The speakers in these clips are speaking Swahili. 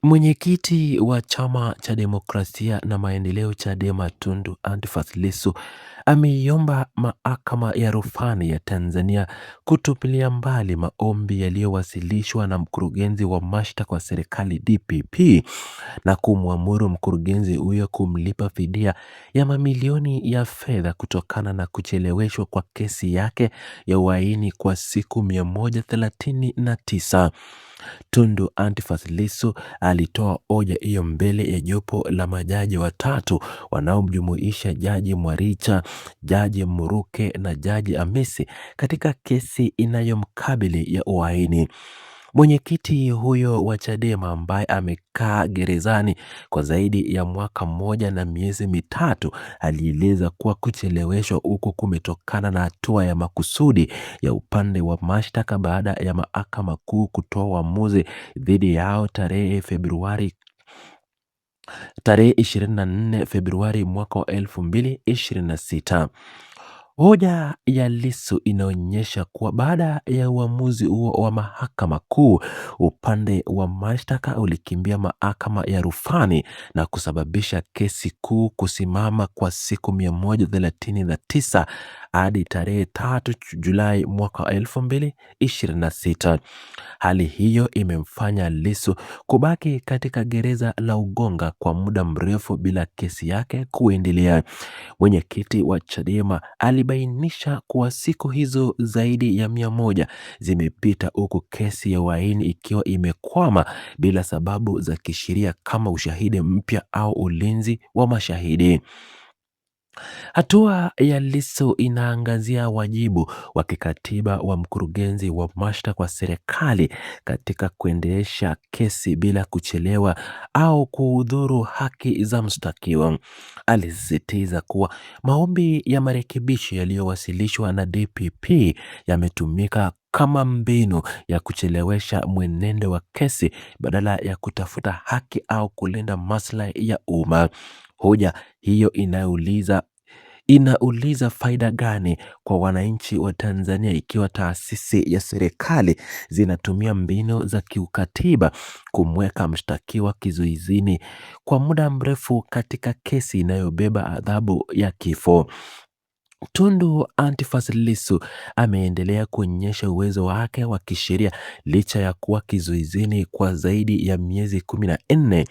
Mwenyekiti wa Chama cha Demokrasia na Maendeleo Chadema Tundu Antipas Lissu ameiomba Mahakama ya Rufani ya Tanzania kutupilia mbali maombi yaliyowasilishwa na mkurugenzi wa mashtaka wa serikali DPP na kumwamuru mkurugenzi huyo kumlipa fidia ya mamilioni ya fedha kutokana na kucheleweshwa kwa kesi yake ya uhaini kwa siku 139. Tundu Antipas Lissu alitoa hoja hiyo mbele ya jopo la majaji watatu wanaomjumuisha Jaji Mwaricha, Jaji Muruke na Jaji Hamisi katika kesi inayomkabili ya uhaini. Mwenyekiti huyo wa Chadema ambaye amekaa gerezani kwa zaidi ya mwaka mmoja na miezi mitatu alieleza kuwa kucheleweshwa huko kumetokana na hatua ya makusudi ya upande wa mashtaka baada ya Mahakama Kuu kutoa uamuzi dhidi yao tarehe 24 Februari mwaka wa 2026. Hoja ya Lissu inaonyesha kuwa baada ya uamuzi huo wa Mahakama Kuu, upande wa mashtaka ulikimbia Mahakama ya Rufani na kusababisha kesi kuu kusimama kwa siku 139 hadi tarehe 3 Julai mwaka 2026. Hali hiyo imemfanya Lissu kubaki katika gereza la Ukonga kwa muda mrefu bila kesi yake kuendelea. Mwenyekiti wa Chadema alibainisha kuwa siku hizo zaidi ya 100 zimepita huku kesi ya uhaini ikiwa imekwama bila sababu za kisheria kama ushahidi mpya au ulinzi wa mashahidi. Hatua ya Lissu inaangazia wajibu wa kikatiba wa mkurugenzi wa mashtaka wa serikali katika kuendesha kesi bila kuchelewa au kuhudhuru haki za mshtakiwa. Alisisitiza kuwa maombi ya marekebisho yaliyowasilishwa na DPP yametumika kama mbinu ya kuchelewesha mwenendo wa kesi badala ya kutafuta haki au kulinda maslahi ya umma. Hoja hiyo inauliza faida gani kwa wananchi wa Tanzania ikiwa taasisi ya serikali zinatumia mbinu za kiukatiba kumweka mshtakiwa kizuizini kwa muda mrefu katika kesi inayobeba adhabu ya kifo. Tundu Antipas Lissu ameendelea kuonyesha uwezo wake wa kisheria licha ya kuwa kizuizini kwa zaidi ya miezi 14.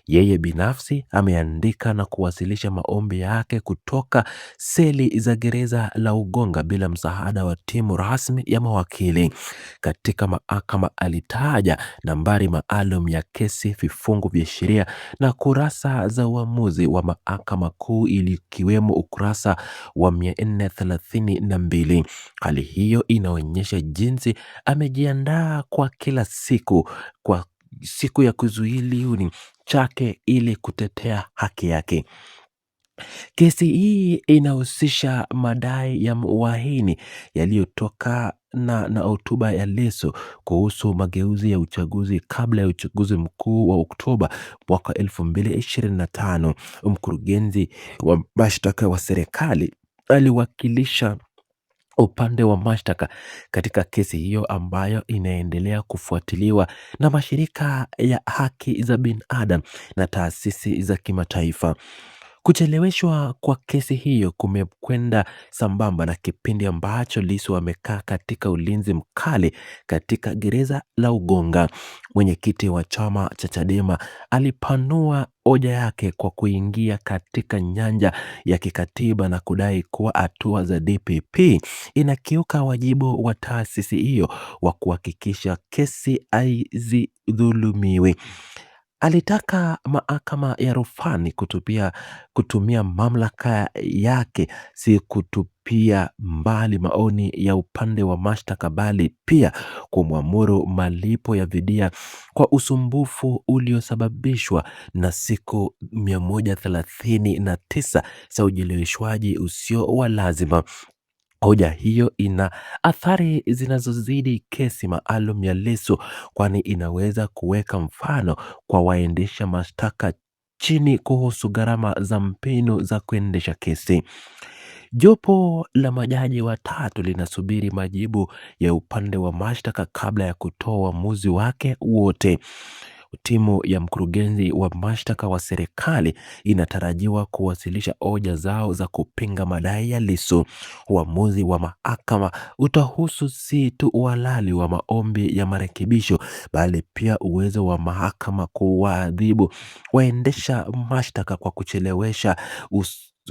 Yeye binafsi ameandika na kuwasilisha maombi yake kutoka seli za gereza la Ukonga bila msaada wa timu rasmi ya mawakili. Katika mahakama alitaja nambari maalum ya kesi, vifungu vya sheria na kurasa za uamuzi wa Mahakama Kuu ilikiwemo ukurasa wa 432. Hali hiyo inaonyesha jinsi amejiandaa kwa kila siku ya kuzuiliwa chake ili kutetea haki yake. Kesi hii inahusisha madai ya uhaini yaliyotoka na hotuba ya Lissu kuhusu mageuzi ya uchaguzi kabla ya uchaguzi mkuu wa Oktoba mwaka 2025. Mkurugenzi wa mashtaka wa serikali aliwakilisha upande wa mashtaka katika kesi hiyo ambayo inaendelea kufuatiliwa na mashirika ya haki za binadamu na taasisi za kimataifa. Kucheleweshwa kwa kesi hiyo kumekwenda sambamba na kipindi ambacho Lissu amekaa katika ulinzi mkali katika gereza la Ukonga. Mwenyekiti wa chama cha Chadema alipanua hoja yake kwa kuingia katika nyanja ya kikatiba na kudai kuwa hatua za DPP inakiuka wajibu wa taasisi hiyo wa kuhakikisha kesi haizidhulumiwi. Alitaka Mahakama ya Rufani kutumia mamlaka yake si kutupia mbali maoni ya upande wa mashtaka bali pia kumwamuru malipo ya fidia kwa usumbufu uliosababishwa na siku 139 za ucheleweshwaji usio wa lazima. Hoja hiyo ina athari zinazozidi kesi maalum ya Lissu, kwani inaweza kuweka mfano kwa waendesha mashtaka chini kuhusu gharama za mbinu za kuendesha kesi. Jopo la majaji watatu linasubiri majibu ya upande wa mashtaka kabla ya kutoa uamuzi wake wote. Timu ya mkurugenzi wa mashtaka wa serikali inatarajiwa kuwasilisha hoja zao za kupinga madai ya Lissu. Uamuzi wa mahakama utahusu si tu uhalali wa maombi ya marekebisho, bali pia uwezo wa mahakama kuwaadhibu waendesha mashtaka kwa kuchelewesha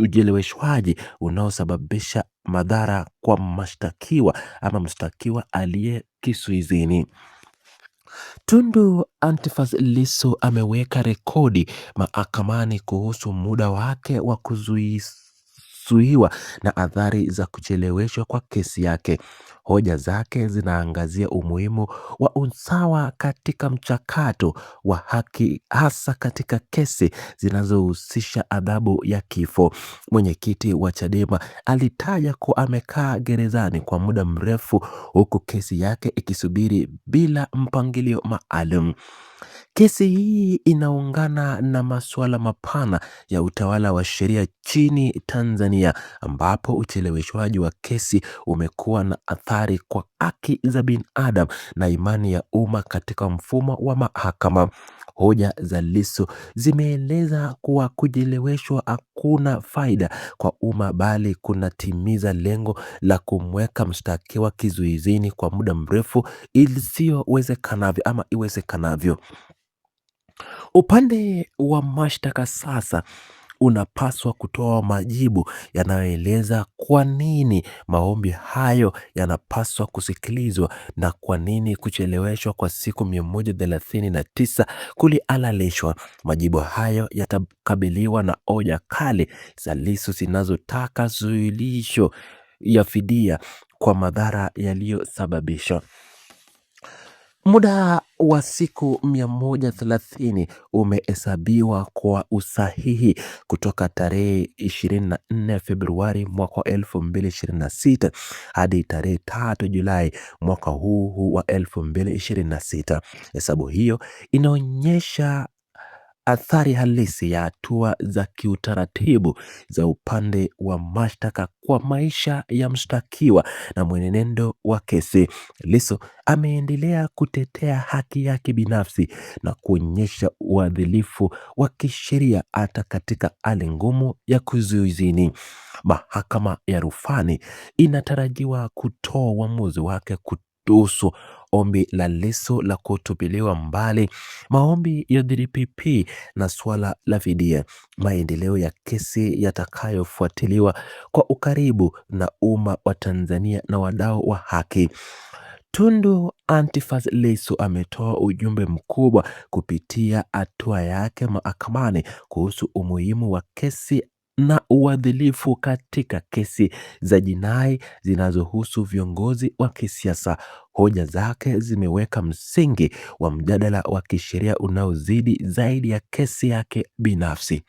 ucheleweshwaji unaosababisha madhara kwa mshtakiwa ama mshtakiwa aliye kizuizini. Tundu Antiphas Lissu ameweka rekodi mahakamani kuhusu muda wake wa kuzuiwa na athari za kucheleweshwa kwa kesi yake. Hoja zake zinaangazia umuhimu wa usawa katika mchakato wa haki, hasa katika kesi zinazohusisha adhabu ya kifo. Mwenyekiti wa Chadema alitaja kuwa amekaa gerezani kwa muda mrefu huku kesi yake ikisubiri bila mpangilio maalum. Kesi hii inaungana na masuala mapana ya utawala wa sheria nchini Tanzania, ambapo ucheleweshwaji wa kesi umekuwa na athari kwa haki za binadamu na imani ya umma katika mfumo wa mahakama. Hoja za Lissu zimeeleza kuwa kucheleweshwa hakuna faida kwa umma, bali kunatimiza lengo la kumweka mshtakiwa kizuizini kwa muda mrefu iwezekanavyo. Upande wa mashtaka sasa unapaswa kutoa majibu yanayoeleza kwa nini maombi hayo yanapaswa kusikilizwa na kwa nini kucheleweshwa kwa siku 139 kulihalalishwa. Majibu hayo yatakabiliwa na hoja kali za Lissu zinazotaka suluhisho ya fidia kwa madhara yaliyosababishwa. Muda wa siku 130 umehesabiwa kwa usahihi kutoka tarehe 24 Februari mwaka 2026 hadi tarehe 3 Julai mwaka huu wa 2026. Hesabu hiyo inaonyesha athari halisi ya hatua za kiutaratibu za upande wa mashtaka kwa maisha ya mshtakiwa na mwenendo wa kesi. Lissu ameendelea kutetea haki yake binafsi na kuonyesha uadilifu wa kisheria hata katika hali ngumu ya kizuizini. Mahakama ya rufani inatarajiwa kutoa uamuzi wake kuhusu ombi la Lissu la kutupiliwa mbali maombi ya DPP na suala la fidia. Maendeleo ya kesi yatakayofuatiliwa kwa ukaribu na umma wa Tanzania na wadau wa haki. Tundu Antiphas Lissu ametoa ujumbe mkubwa kupitia hatua yake mahakamani kuhusu umuhimu wa kesi na uadilifu katika kesi za jinai zinazohusu viongozi wa kisiasa. Hoja zake zimeweka msingi wa mjadala wa kisheria unaozidi zaidi ya kesi yake binafsi.